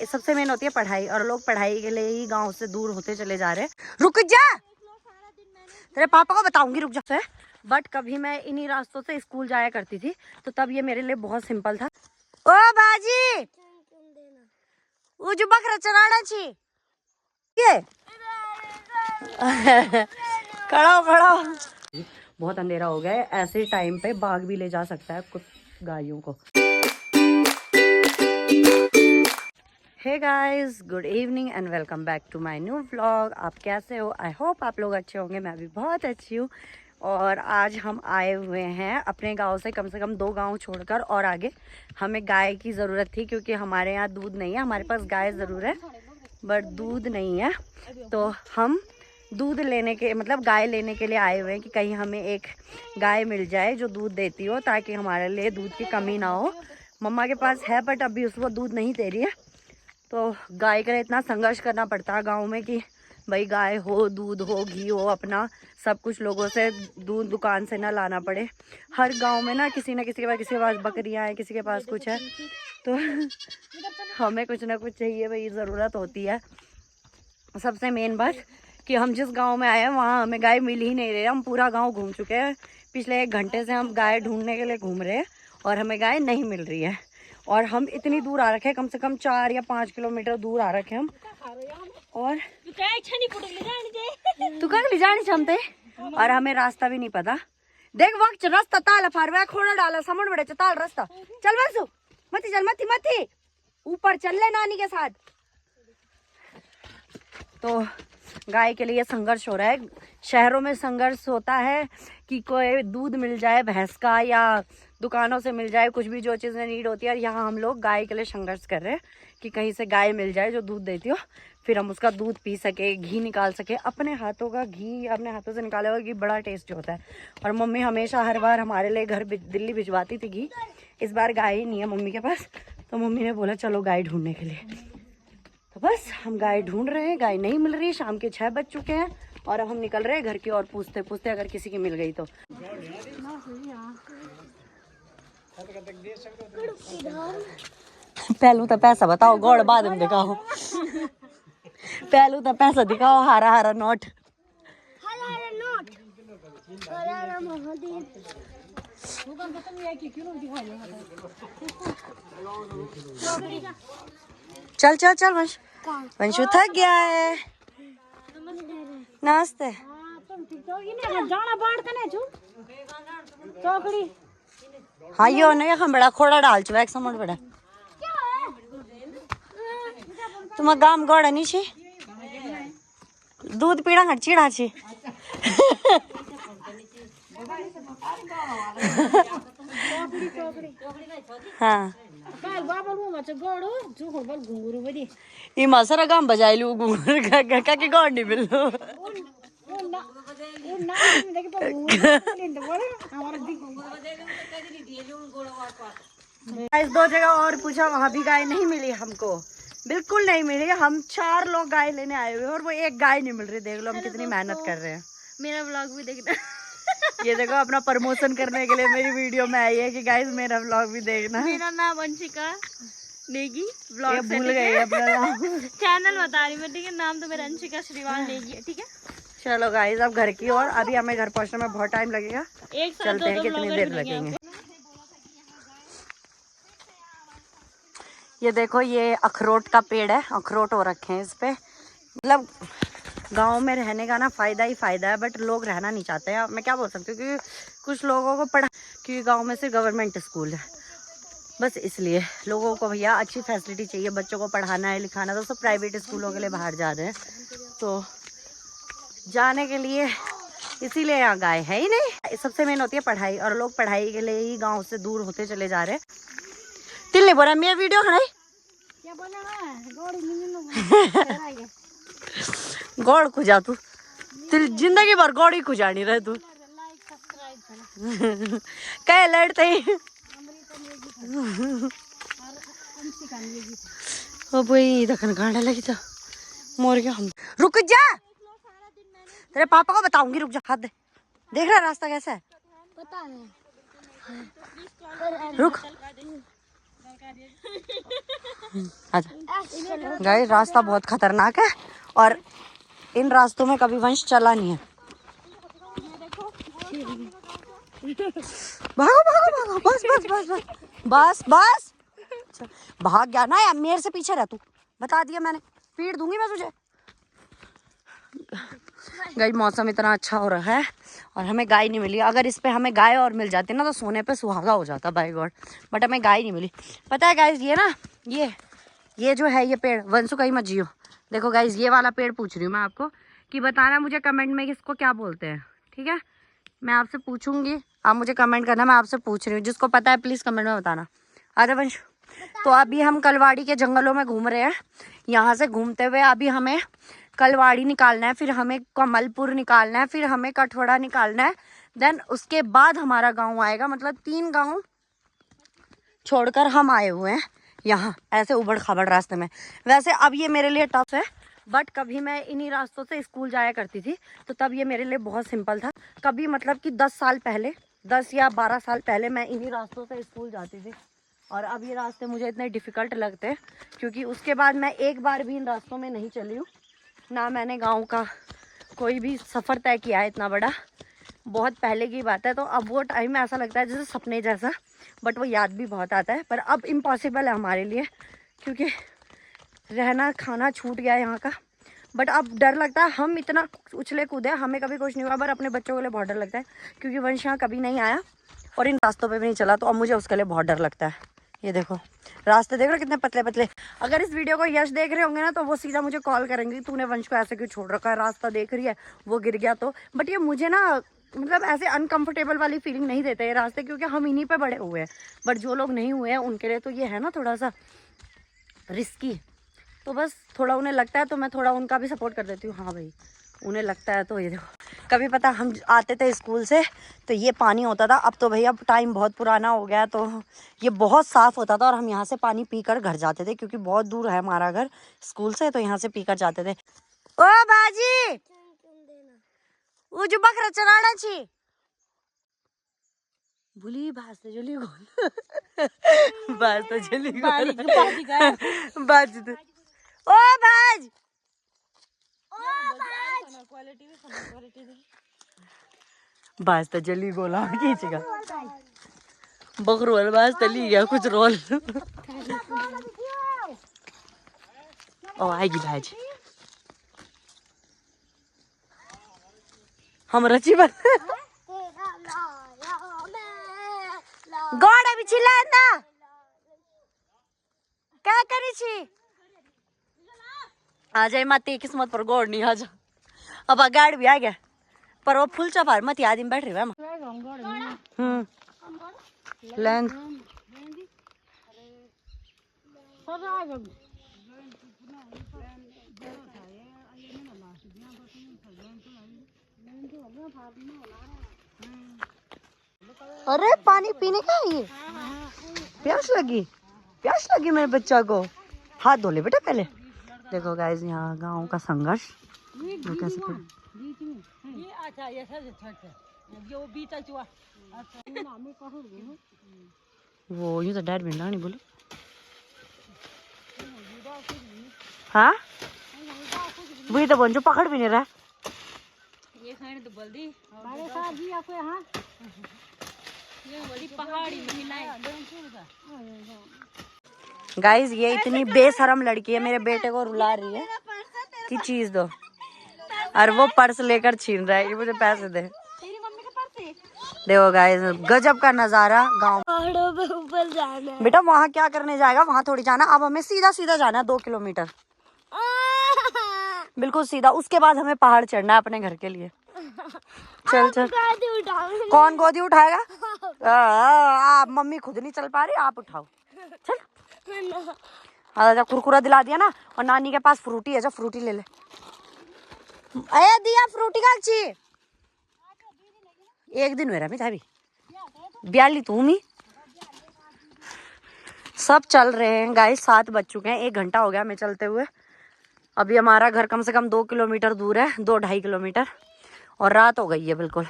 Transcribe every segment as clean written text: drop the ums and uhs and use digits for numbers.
सबसे मेन होती है पढ़ाई, और लोग पढ़ाई के लिए ही गांव से दूर होते चले जा रहे हैं। रुक जा, तेरे पापा को बताऊंगी, रुक जा। बट कभी मैं इन्हीं रास्तों से स्कूल जाया करती थी, तो तब ये मेरे लिए बहुत सिंपल था। ओ बाजी बकरा चराना छी ये खड़ा खड़ा। बहुत अंधेरा हो गया है, ऐसे टाइम पे बाघ भी ले जा सकता है कुछ गायों को। Hey guys, good evening and welcome back to my new vlog. आप कैसे हो? आई होप आप लोग अच्छे होंगे। मैं भी बहुत अच्छी हूँ। और आज हम आए हुए हैं अपने गांव से कम 2 गांव छोड़कर, और आगे हमें गाय की ज़रूरत थी क्योंकि हमारे यहाँ दूध नहीं है। हमारे पास गाय ज़रूर है बट दूध नहीं है, तो हम दूध लेने के मतलब गाय लेने के लिए आए हुए हैं कि कहीं हमें एक गाय मिल जाए जो दूध देती हो, ताकि हमारे लिए दूध की कमी ना हो। मम्मा के पास है बट अभी उसको दूध नहीं दे रही है, तो गाय के लिए इतना संघर्ष करना पड़ता है गांव में कि भाई गाय हो, दूध हो, घी हो, अपना सब कुछ लोगों से दूध दुकान से ना लाना पड़े। हर गांव में ना किसी के पास बकरियां हैं, किसी के पास कुछ है, तो हमें कुछ ना कुछ चाहिए भाई, ज़रूरत होती है। सबसे मेन बात कि हम जिस गांव में आए हैं वहाँ हमें गाय मिल ही नहीं रही। हम पूरा गांव घूम चुके हैं, पिछले 1 घंटे से हम गाय ढूंढने के लिए घूम रहे हैं और हमें गाय नहीं मिल रही है। और हम इतनी दूर आ रखे हैं, कम से कम 4 या 5 किलोमीटर दूर आ रखे हम। और तू कहाँ ले जानी क्षमते, और हमें रास्ता भी नहीं पता। देख वक्त रास्ता ताल फार खोड़ा डाला समझ बड़े ताल रास्ता चल बस मती चल मती ऊपर चल ले नानी के साथ। तो गाय के लिए संघर्ष हो रहा है। शहरों में संघर्ष होता है कि कोई दूध मिल जाए भैंस का, या दुकानों से मिल जाए, कुछ भी जो चीज़ें नीड होती है। और यहाँ हम लोग गाय के लिए संघर्ष कर रहे हैं कि कहीं से गाय मिल जाए जो दूध देती हो, फिर हम उसका दूध पी सके, घी निकाल सके। अपने हाथों का घी अपने हाथों से निकाले हुआ घी बड़ा टेस्टी होता है। और मम्मी हमेशा हर बार हमारे लिए घर दिल्ली भिजवाती थी घी। इस बार गाय ही नहीं है मम्मी के पास, तो मम्मी ने बोला चलो गाय ढूंढने के लिए। तो बस हम गाय ढूंढ रहे हैं, गाय नहीं मिल रही। शाम के 6 बज चुके हैं और अब हम निकल रहे हैं घर की ओर, पूछते पूछते अगर किसी की मिल गई तो। पहलू तो पैसा बताओ, गौड़ बाद में दिखाओ। पहलू तो पैसा दिखाओ, हरा हरा नोट। चल चल चल वंश, वंशु थक गया है। नमस्ते। हाँ यो नहीं हम बड़ा खोड़ा डाल चुका एक समझ बड़ा तुम गाम गौड़ा नहीं छी दूध पीड़ा हट चिड़ा छी। हाँ सर गाम बजाई लू घूंगर का के गौड़ नहीं मिल इस 2 जगह और पूछा, वहाँ भी गाय नहीं मिली हमको, बिल्कुल नहीं मिली। हम 4 लोग गाय लेने आए हुए और वो एक गाय नहीं मिल रही। देख लो हम कितनी मेहनत कर रहे हैं। मेरा व्लॉग भी देखना। ये देखो अपना प्रमोशन करने के लिए मेरी वीडियो में आई है कि गाइस मेरा व्लॉग भी देखना। मेरा नाम अंशिका नेगी व्लॉग भूल गए अपना नाम। चैनल बता रही मैं, ठीक है? नाम तो मेरा अंशिका श्रीवाल नेगी है, ठीक है? चलो गाइस अब घर की ओर, अभी हमें घर पहुंचने में बहुत टाइम लगेगा। एक साथ चलते हैं, 2 कितनी देर लगेंगे। ये देखो ये अखरोट का पेड़ है, अखरोट हो रखे हैं इस पे। मतलब गांव में रहने का ना फ़ायदा ही फ़ायदा है, बट लोग रहना नहीं चाहते हैं। मैं क्या बोल सकती हूँ, क्योंकि कुछ लोगों को क्योंकि गांव में से गवर्नमेंट स्कूल है, बस इसलिए लोगों को भैया अच्छी फैसिलिटी चाहिए। बच्चों को पढ़ाना है लिखाना, तो सब प्राइवेट स्कूलों के लिए बाहर जा रहे हैं। तो जाने के लिए इसीलिए यहाँ गाय है ही नहीं। सबसे मेन होती है पढ़ाई, और लोग पढ़ाई के लिए ही गाँव से दूर होते चले जा रहे हैं। तिल नहीं बोला मेरा वीडियो खड़ाई गौड़ खुजा तू तिल जिंदगी भर गौड़ी खुजानी रहे तू कह लड़ते ही भाई दखन गाड़ा लगी तो मोर गया हम। रुक जा, तेरे पापा को बताऊंगी, रुक जा। हाथ दे, देख रहा रास्ता कैसा है, पता नहीं। रुक। अच्छा गाइस, रास्ता बहुत खतरनाक है और इन रास्तों में कभी वंश चला नहीं है। भागो भागो भागो, बस बस बस बस बस बस। अच्छा, भाग गया ना यार, मेरे से पीछे रह तू, बता दिया मैंने, पीट दूंगी मैं तुझे। गाइस मौसम इतना अच्छा हो रहा है और हमें गाय नहीं मिली। अगर इस पे हमें गाय और मिल जाती ना तो सोने पे सुहागा हो जाता, बाय गॉड। बट हमें गाय नहीं मिली। पता है गाइस, ये ना ये जो है ये पेड़, वंशु कहीं मत जियो। देखो गाइस, ये वाला पेड़ पूछ रही हूँ मैं आपको कि बताना मुझे कमेंट में कि इसको क्या बोलते हैं, ठीक है? मैं आपसे पूछूंगी, आप मुझे कमेंट करना, मैं आपसे पूछ रही हूँ। जिसको पता है प्लीज़ कमेंट में बताना। आजा वंश। तो अभी हम कलवाड़ी के जंगलों में घूम रहे हैं। यहाँ से घूमते हुए अभी हमें कलवाड़ी निकालना है, फिर हमें कमलपुर निकालना है, फिर हमें कठवड़ा निकालना है। देन उसके बाद हमारा गाँव आएगा। मतलब 3 गाँव छोड़कर हम आए हुए हैं यहाँ, ऐसे उबड़ खाबड़ रास्ते में। वैसे अब ये मेरे लिए टफ है, बट कभी मैं इन्हीं रास्तों से स्कूल जाया करती थी तो तब ये मेरे लिए बहुत सिंपल था। कभी मतलब कि 10 साल पहले, 10 या 12 साल पहले मैं इन्हीं रास्तों से स्कूल जाती थी और अब ये रास्ते मुझे इतने डिफ़िकल्ट लगते हैं क्योंकि उसके बाद मैं एक बार भी इन रास्तों में नहीं चली हूँ। ना मैंने गाँव का कोई भी सफ़र तय किया है इतना बड़ा, बहुत पहले की बात है। तो अब वो टाइम ऐसा लगता है जैसे सपने जैसा, बट वो याद भी बहुत आता है। पर अब इम्पॉसिबल है हमारे लिए क्योंकि रहना खाना छूट गया है यहाँ का। बट अब डर लगता है, हम इतना उछले कूदे, हमें कभी कुछ नहीं हुआ, पर अपने बच्चों के लिए बहुत डर लगता है क्योंकि वंश यहाँ कभी नहीं आया और इन रास्तों पे भी नहीं चला, तो अब मुझे उसके लिए बहुत डर लगता है। ये देखो रास्ते देख रहे हो कितने पतले पतले। अगर इस वीडियो को यश देख रहे होंगे ना तो वो सीधा मुझे कॉल करेंगे, तूने वंश को ऐसे क्यों छोड़ रखा है, रास्ता देख रही है वो गिर गया तो। बट ये मुझे ना मतलब ऐसे अनकंफर्टेबल वाली फीलिंग नहीं देते ये रास्ते, क्योंकि हम इन्हीं पे बड़े हुए हैं। बट जो लोग नहीं हुए हैं उनके लिए तो ये है ना थोड़ा सा रिस्की। तो बस थोड़ा उन्हें लगता है तो मैं थोड़ा उनका भी सपोर्ट कर देती हूँ। हाँ भाई, उन्हें लगता है तो ये देखो। कभी पता हम आते थे स्कूल से तो ये पानी होता था, अब तो भैया टाइम बहुत पुराना हो गया तो ये बहुत साफ़ होता था और हम यहाँ से पानी पीकर घर जाते थे क्योंकि बहुत दूर है हमारा घर स्कूल से, तो यहाँ से पीकर जाते थे। ओ बाजी बकरा चराना छी बुली भास तो जली गोल भास तो जली गोल बाज तो ओ भाज बाज तो जली गोला खींचेगा बकरोल बाज तो ली गया कुछ रोल। ओ आएगी भाज हम रची बन गौड़ अभी चिल्ला ना क्या करी छी आ जाए माती किस्मत पर गौड़ नहीं आ जा। अब गाड़ भी आ गया पर वो फुल चपार मत आदमी बैठ रही है। लेंथ अरे पानी पीने का है ये, प्यास लगी मेरे बच्चा को, हाथ धो ले बेटा पहले। देखो गाइस यहाँ गाँव का संघर्ष वो कैसे वो यूं तो डैड भी नहीं बोलो। हाँ वही तो जो पकड़ भी नहीं रहा ये खाने तो बोल दी जी आपको यहाँ ये बड़ी पहाड़ी गाइस ये इतनी बेशरम लड़की है, मेरे बेटे को रुला रही है कि चीज दो और वो पर्स लेकर छीन रहा है कि मुझे पैसे दे। देखो गाइस गजब का नजारा गांव में ऊपर जाना है। बेटा वहाँ क्या करने जाएगा, वहाँ थोड़ी जाना। अब हमें सीधा सीधा जाना है 2 किलोमीटर बिल्कुल सीधा, उसके बाद हमें पहाड़ चढ़ना है अपने घर के लिए। चल चल कौन गोदी उठाएगा? आप मम्मी खुद नहीं चल पा रही, आप उठाओ चल। आजा कुरकुरा दिला दिया ना, और नानी के पास फ्रूटी है, जा फ्रूटी ले ले। अरे दिया फ्रूटी का अच्छी एक दिन हुआ रहा भी ब्याली तू मी सब चल रहे हैं गाइस। 7 बज चुके हैं, 1 घंटा हो गया हमें चलते हुए। अभी हमारा घर कम से कम 2 किलोमीटर दूर है, 2-2.5 किलोमीटर, और रात हो गई है बिल्कुल।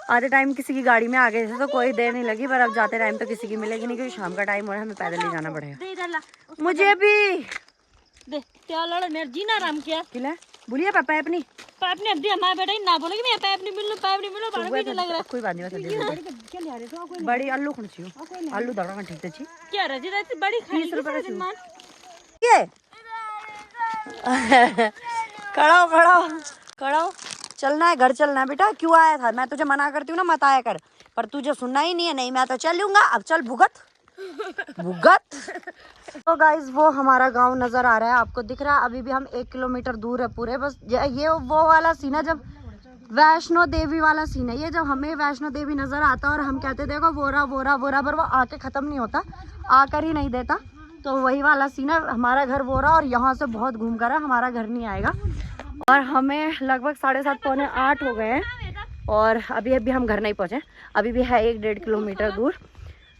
आधे टाइम किसी की गाड़ी में आ गए थे तो कोई देर नहीं लगी, पर अब जाते टाइम तो किसी की मिलेगी नहीं क्योंकि शाम का टाइम हो रहा है, हमें पैदल ही जाना पड़ेगा। मुझे भी मेरा जीना आराम किया बोलिए पापा अपनी पाइप ने दिया हमारे बेटा ना बोले कि मैं पाइप नहीं मिल भाड़ा भी नहीं लग रहा कोई बात नहीं। बड़ी आलू खण छियो आलू दड़ा ठीक छी क्या रजी रहती बड़ी खाई 30 रुपए दिन मान ये खड़ा चलना है, घर चलना है बेटा। क्यों आया था? मैं तुझे मना करती हूँ ना मत आया कर, पर तुझे सुनना ही नहीं है। नहीं मैं तो चलूंगा, अब चल भुगत। तो गाइज वो हमारा गांव नजर आ रहा है, आपको दिख रहा है? अभी भी हम 1 किलोमीटर दूर है पूरे। बस ये वो वाला सीन है जब वैष्णो देवी वाला सीन है ये, जब हमें वैष्णो देवी नजर आता है और हम कहते देखो बोरा बोरा बोरा, पर वो आके खत्म नहीं होता, आकर ही नहीं देता। तो वही वाला सीन है। हमारा घर बोरा और यहाँ से बहुत घूम कर है, हमारा घर नहीं आएगा। और हमें लगभग 7:30 पौने 8 हो गए हैं और अभी हम घर नहीं पहुँचे। अभी भी है 1-1.5 किलोमीटर दूर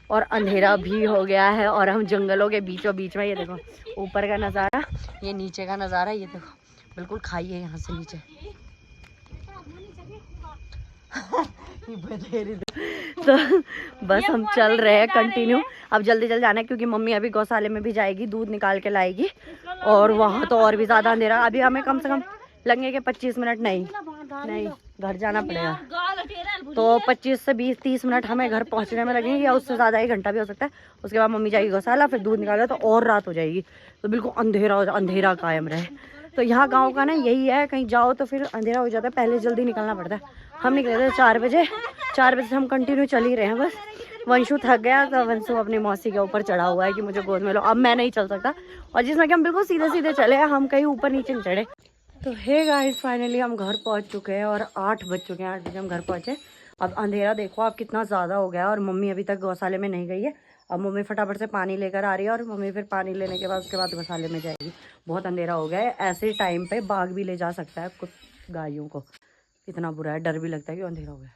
और अंधेरा भी हो गया है और हम जंगलों के बीचों बीच में। ये देखो ऊपर का नज़ारा, ये नीचे का नज़ारा, ये देखो बिल्कुल खाई है यहाँ से नीचे। तो बस हम चल रहे हैं कंटिन्यू। अब जल्दी जाना है क्योंकि मम्मी अभी गौशाले में भी जाएगी, दूध निकाल के लाएगी और वहाँ तो और भी ज़्यादा अंधेरा। अभी हमें कम से कम लगेंगे कि 25 मिनट नहीं घर जाना पड़ेगा। तो 25 से 20-30 मिनट हमें घर पहुँचने में लगेंगे या उससे ज़्यादा 1 घंटा भी हो सकता है। उसके बाद मम्मी जाएगी गौशाला, फिर दूध निकाला तो और रात हो जाएगी। तो बिल्कुल अंधेरा कायम रहे। तो यहाँ गांव का ना यही है, कहीं जाओ तो फिर अंधेरा हो जाता है, पहले जल्दी निकलना पड़ता है। हम निकले थे 4 बजे से हम कंटिन्यू चल ही रहे हैं। बस वंशु थक गया तो वंशु अपनी मौसी के ऊपर चढ़ा हुआ है कि मुझे गोद में लो, अब मैं नहीं चल सकता। और जिसमें कि हम बिल्कुल सीधे चले हैं, हम कहीं ऊपर नीचे नहीं चढ़े। तो हे गाइस फाइनली हम घर पहुंच चुके हैं और 8 बज चुके हैं। 8 बजे हम घर पहुंचे। अब अंधेरा देखो आप कितना ज़्यादा हो गया और मम्मी अभी तक गौशाले में नहीं गई है। अब मम्मी फटाफट से पानी लेकर आ रही है और मम्मी फिर पानी लेने के बाद उसके बाद गौशाले में जाएगी। बहुत अंधेरा हो गया है। ऐसे टाइम पे बाघ भी ले जा सकता है कुछ गायों को, इतना बुरा है, डर भी लगता है कि अंधेरा हो गया।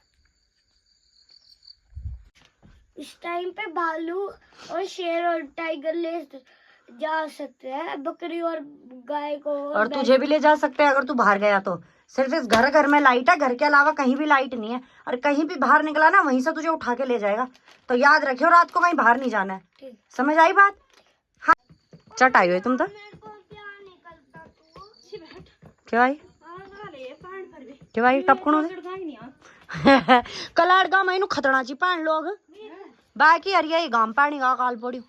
इस टाइम पे भालू और शेर और टाइगर ले जा सकते हैं, बकरी और गाय को और तुझे भी ले जा सकते हैं अगर तू बाहर गया तो। सिर्फ इस घर में लाइट है, घर के अलावा कहीं भी लाइट नहीं है। और कहीं भी बाहर निकला ना वहीं से तुझे उठा के ले जाएगा। तो याद रखियो रात को कहीं बाहर नहीं जाना है, समझ आई बात? हाँ चट आई हुई तुम तो। क्या भाई टपकणो कलाड़ गाँव में खतरा ची पान लोग बाकी अरिया गांव पानी का काल पड़ी।